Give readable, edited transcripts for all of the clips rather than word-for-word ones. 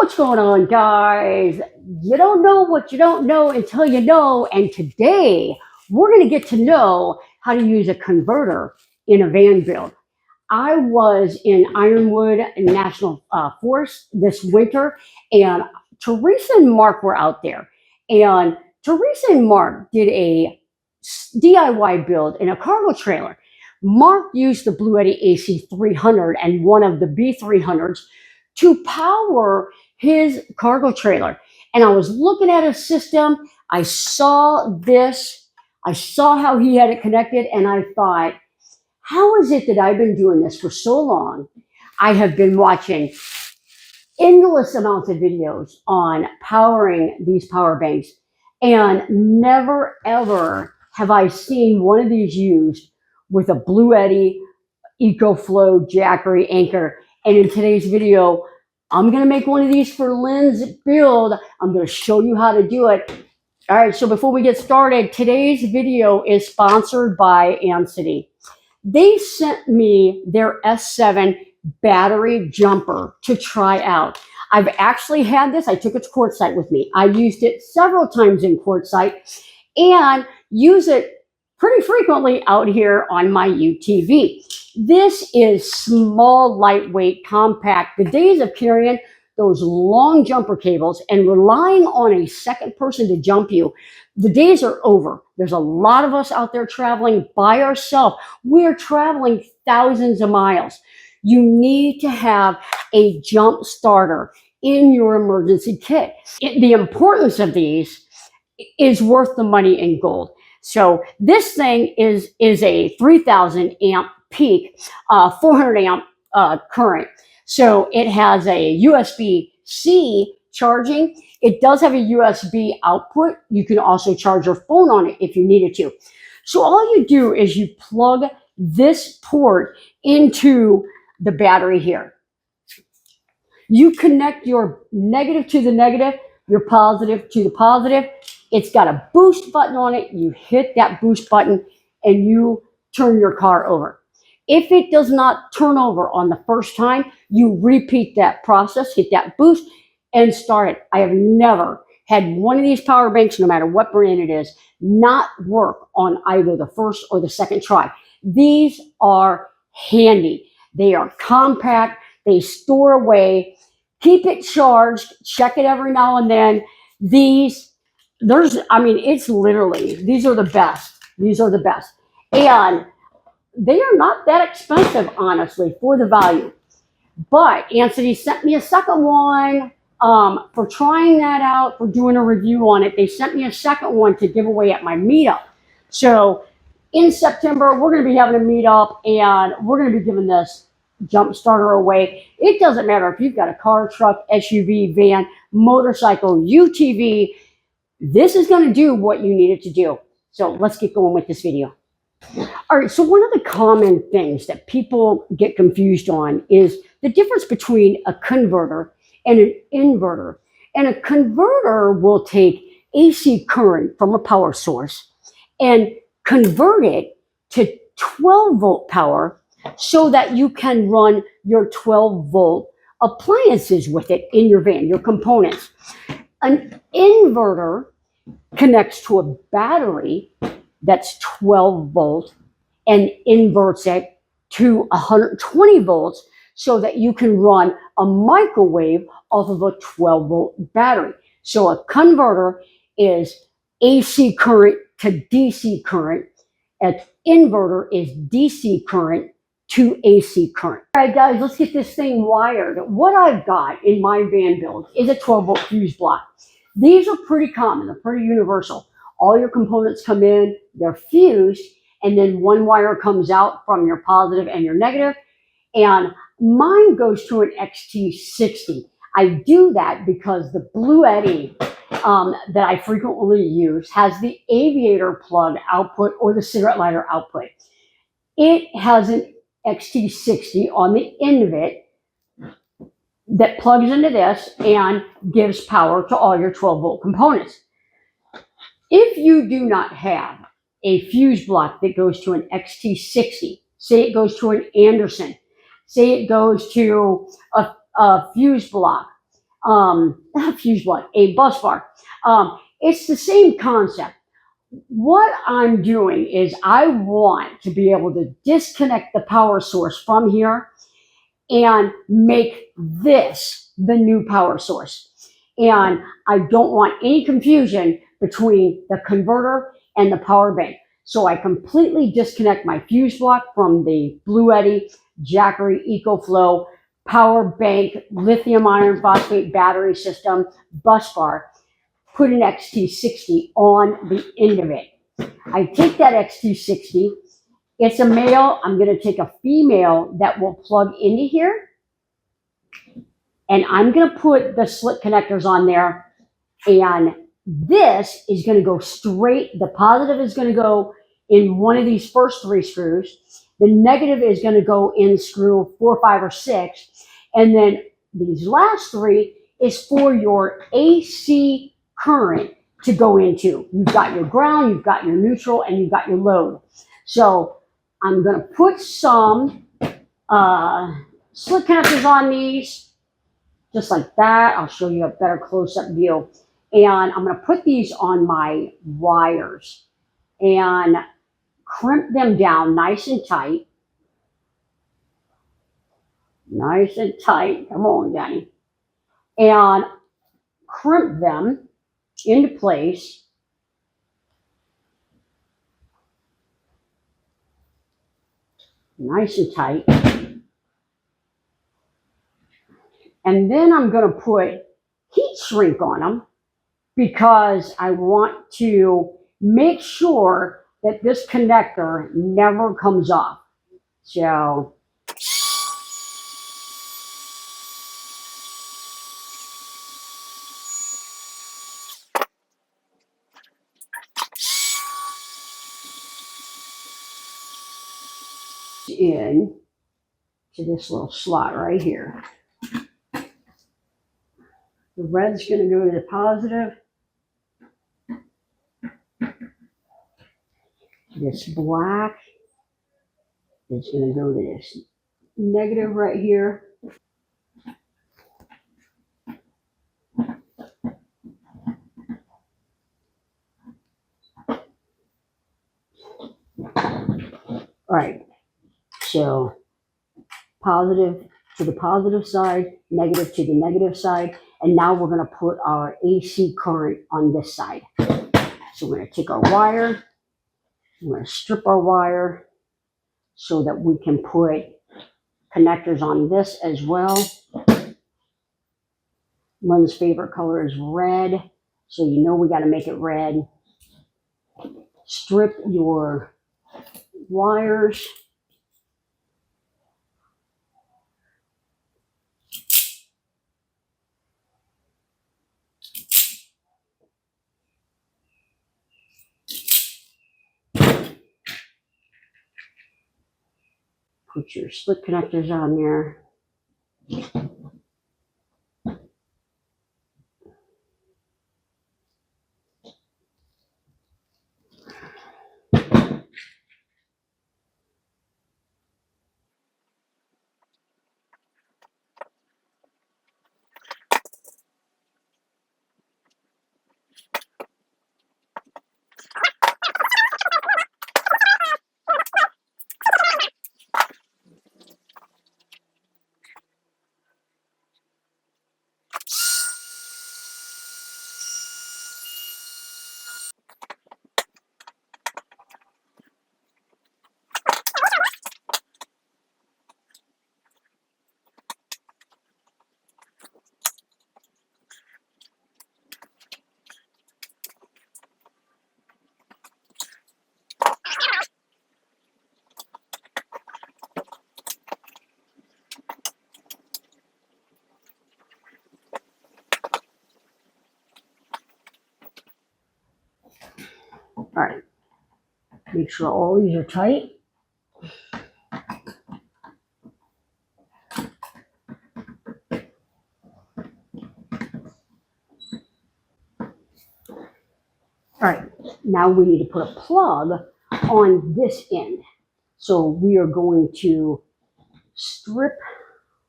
What's going on, guys? You don't know what you don't know until you know. And today we're going to get to know how to use a converter in a van build. I was in Ironwood National Forest this winter, and Teresa and Mark were out there. And Teresa and Mark did a DIY build in a cargo trailer. Mark used the Blue Eddy AC 300 and one of the B300s to power his cargo trailer. And I was looking at his system. I saw this. I saw how he had it connected, and I thought, how is it that I've been doing this for so long? I have been watching endless amounts of videos on powering these power banks, and never ever have I seen one of these used with a Blue Eddy EcoFlow Jackery anchor. And in today's video, I'm going to make one of these for Lynn's build. I'm going to show you how to do it. All right, so before we get started, today's video is sponsored by City. They sent me their S7 battery jumper to try out. I've actually had this. I took it to Quartzsite with me. I used it several times in Quartzsite and use it pretty frequently out here on my UTV. This is small, lightweight, compact. The days of carrying those long jumper cables and relying on a second person to jump you, the days are over. There's a lot of us out there traveling by ourselves. We're traveling thousands of miles. You need to have a jump starter in your emergency kit. The importance of these is worth the money in gold. So this thing is a 3,000 amp peak, 400 amp current. So it has a USB-C charging. It does have a USB output. You can also charge your phone on it if you needed to. So all you do is you plug this port into the battery here. You connect your negative to the negative, your positive to the positive. It's got a boost button on it. You hit that boost button and you turn your car over. If it does not turn over on the first time, you repeat that process, hit that boost and start it. I have never had one of these power banks, no matter what brand it is, not work on either the first or the second try. These are handy. They are compact. They store away. Keep it charged. Check it every now and then. It's literally, these are the best. These are the best. And they are not that expensive, honestly, for the value. But City sent me a second one for trying that out, for doing a review on it. They sent me a second one to give away at my meetup. So in September, we're going to be having a meetup, and we're going to be giving this jump starter away. It doesn't matter if you've got a car, truck, SUV, van, motorcycle, UTV. This is going to do what you need it to do. So let's get going with this video. All right, so one of the common things that people get confused on is the difference between a converter and an inverter. And a converter will take AC current from a power source and convert it to 12 volt power so that you can run your 12 volt appliances with it in your van, your components. An inverter connects to a battery that's 12 volts and inverts it to 120 volts so that you can run a microwave off of a 12 volt battery. So a converter is AC current to DC current. An inverter is DC current to AC current. All right, guys, let's get this thing wired. What I've got in my van build is a 12 volt fuse block. These are pretty common. They're pretty universal. All your components come in, they're fused, and then one wire comes out from your positive and your negative. And mine goes to an XT60. I do that because the Blue Eddy that I frequently use has the aviator plug output or the cigarette lighter output. It has an XT60 on the end of it that plugs into this and gives power to all your 12 volt components. If you do not have a fuse block that goes to an XT60, say it goes to an Anderson, say it goes to a fuse block fuse block, a bus bar. It's the same concept. What I'm doing is I want to be able to disconnect the power source from here and make this the new power source. And I don't want any confusion between the converter and the power bank. So I completely disconnect my fuse block from the Blue Eddy Jackery EcoFlow power bank lithium iron phosphate battery system bus bar, put an XT60 on the end of it. I take that XT60, it's a male, I'm going to take a female that will plug into here, and I'm going to put the slit connectors on there, and this is going to go straight, the positive is going to go in one of these first 3 screws, the negative is going to go in screw 4, 5, or 6, and then these last 3 is for your AC current to go into. You've got your ground, you've got your neutral, and you've got your load. So I'm going to put some slit connectors on these, just like that. I'll show you a better close-up view. And I'm going to put these on my wires and crimp them down nice and tight. Nice and tight. Come on, Jonnie. And crimp them into place. Nice and tight. And then I'm going to put heat shrink on them because I want to make sure that this connector never comes off. So in to this little slot right here. The red's going to go to the positive. This black is going to go to this negative right here. All right, so positive to the positive side, negative to the negative side, and now we're going to put our AC current on this side. So we're going to take our wire, we're going to strip our wire so that we can put connectors on this as well. Lynn's favorite color is red, so you know we got to make it red. Strip your wires. Put your slit connectors on there. All right, make sure all these are tight. All right, now we need to put a plug on this end. So we are going to strip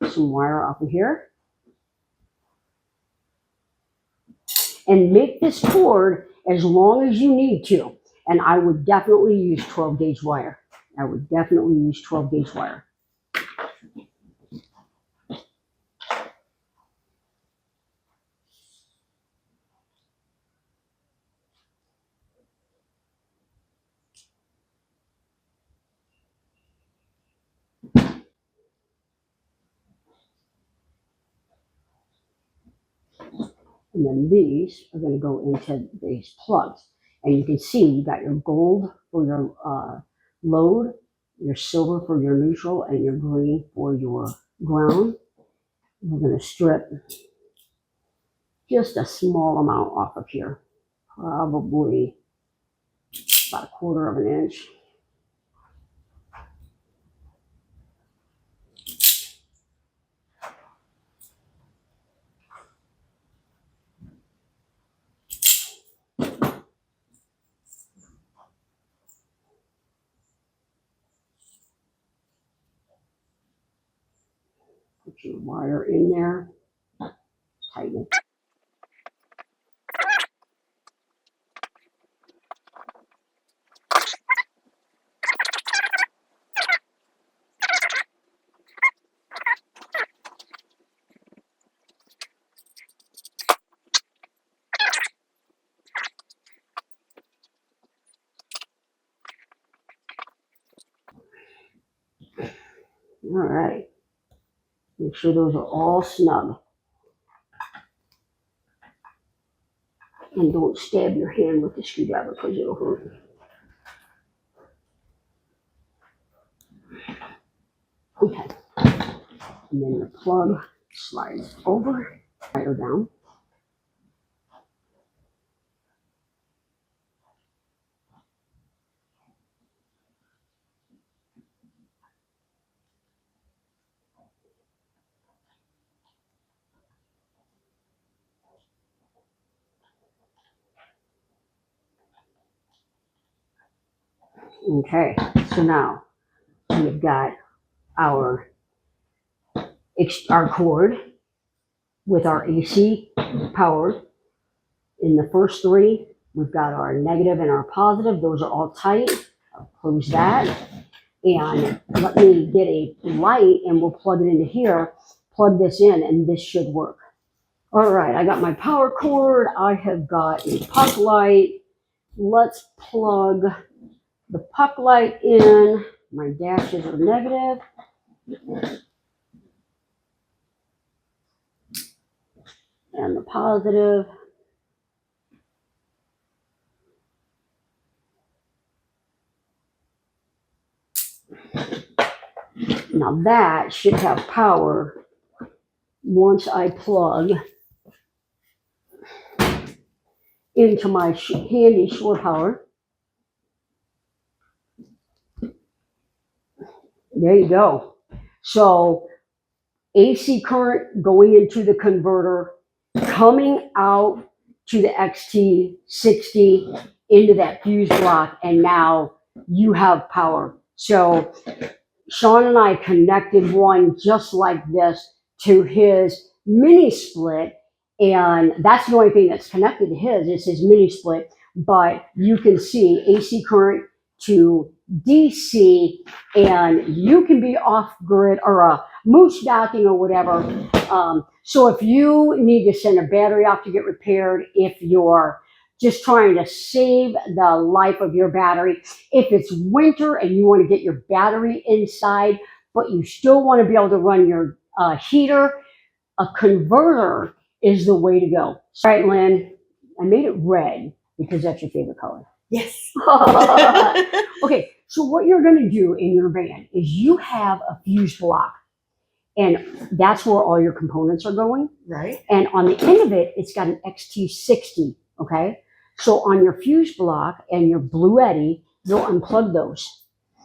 some wire off of here. and make this cord as long as you need to. And I would definitely use 12 gauge wire. I would definitely use 12 gauge wire. And then these are going to go into these plugs. And you can see you got your gold for your load, your silver for your neutral, and your green for your ground. We're going to strip just a small amount off of here, probably about 1/4 of an inch. Put your wire in there, tighten it. All right. Make sure those are all snug. And don't stab your hand with the screwdriver because it'll hurt. Okay. And then the plug slides over, wire down. Okay, so now we've got our cord with our AC power. In the first three, we've got our negative and our positive. Those are all tight. I'll close that. And let me get a light and we'll plug it into here, plug this in, and this should work. All right, I got my power cord. I have got a puck light. Let's plug the puck light in. My dashes are negative. And the positive. Now that should have power once I plug into my handy shore power. There you go. So AC current going into the converter, coming out to the XT60 into that fuse block, and now you have power. So Sean and I connected one just like this to his mini split, and that's the only thing that's connected to his is his mini split. But you can see AC current to DC, and you can be off grid or moose docking or whatever. So if you need to send a battery off to get repaired, if you're just trying to save the life of your battery, if it's winter and you want to get your battery inside, but you still want to be able to run your heater, a converter is the way to go. All right, Lynn, I made it red because that's your favorite color. Yes. Okay, so what you're going to do in your van is you have a fuse block, and that's where all your components are going. Right. And on the end of it, it's got an XT60, okay? So on your fuse block and your Blue Eddy, you'll unplug those.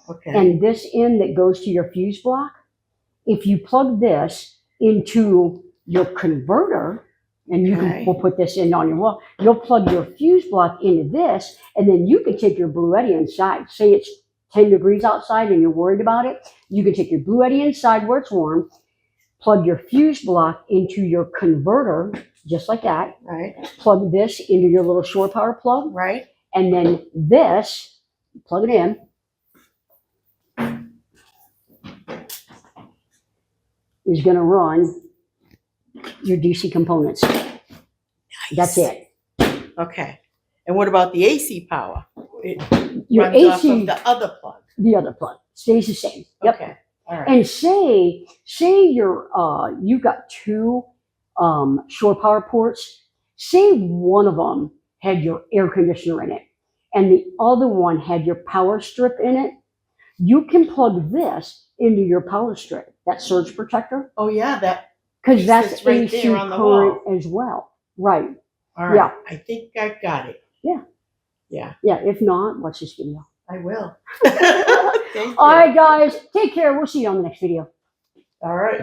Okay. And this end that goes to your fuse block, if you plug this into your converter, and you can, we'll put this in on your wall, you'll plug your fuse block into this, and then you can take your Blue Eddy inside. Say it's 10 degrees outside and you're worried about it, you can take your Blue Eddy inside where it's warm, plug your fuse block into your converter, just like that. Right. Plug this into your little shore power plug, Right. and then this, plug it in. Is going to run your DC components. That's it. Okay. And what about the AC power? It Your runs off AC, of the other plug. the other plug stays the same. Yep. Okay. All right. And say you've got two shore power ports. Say one of them had your air conditioner in it, and the other one had your power strip in it. You can plug this into your power strip, that surge protector, Oh yeah, that because piece that's that's right AC there on the current wall. as well. Right. All right. Yeah. I think I got it. Yeah. Yeah. Yeah. If not, watch this video. I will. Thank you. All right, guys. Take care. We'll see you on the next video. All right.